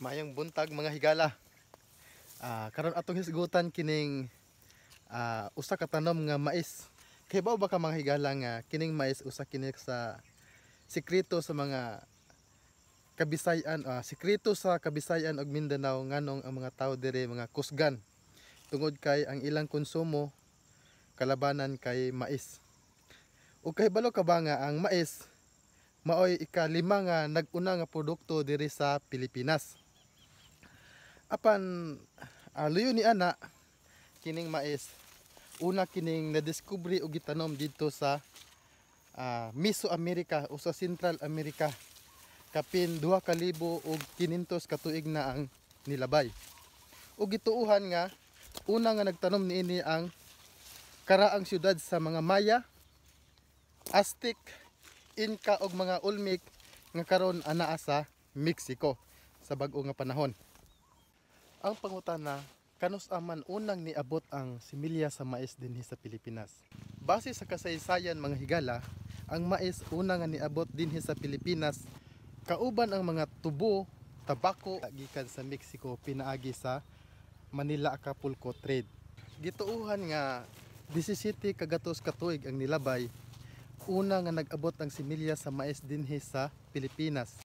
Mayang buntag mga higala. Karon atong hisgutan kining usa ka tanom nga mais. Kay bao ba ka mga higala nga kining mais usa kini sa sikreto sa mga Kabisayan, sikreto sa Kabisayan ug Mindanao nganong ang mga tao dire mga kusgan tungod kay ang ilang konsumo kalabanan kay mais. Ug kahibalo ka ba nga ang mais maoy ika-5 nga nag-una nga produkto diri sa Pilipinas. Apan luyo ni ana kining mais una kining nadiskubre ug gitanom dito sa Mesoamerica o sa Central America kapin 2,500 ka tuig na ang nilabay. Ug gituuhan nga una nga nagtanom niini ang karaang syudad sa mga Maya, Aztec, Inca ug mga Olmec nga karon anaa sa Mexico sa bag-o nga panahon. Ang pangutana, kanus aman unang niabot ang similya sa mais dinhi sa Pilipinas? Base sa kasaysayan mga higala, ang mais una nga niabot dinhi sa Pilipinas kauban ang mga tubo, tabako gikan sa Mexico pinaagi sa Manila Acapulco trade. Gituuhan nga 17 kagatos ka tuig ang nilabay una nga nag-abot ang similya sa mais dinhi sa Pilipinas.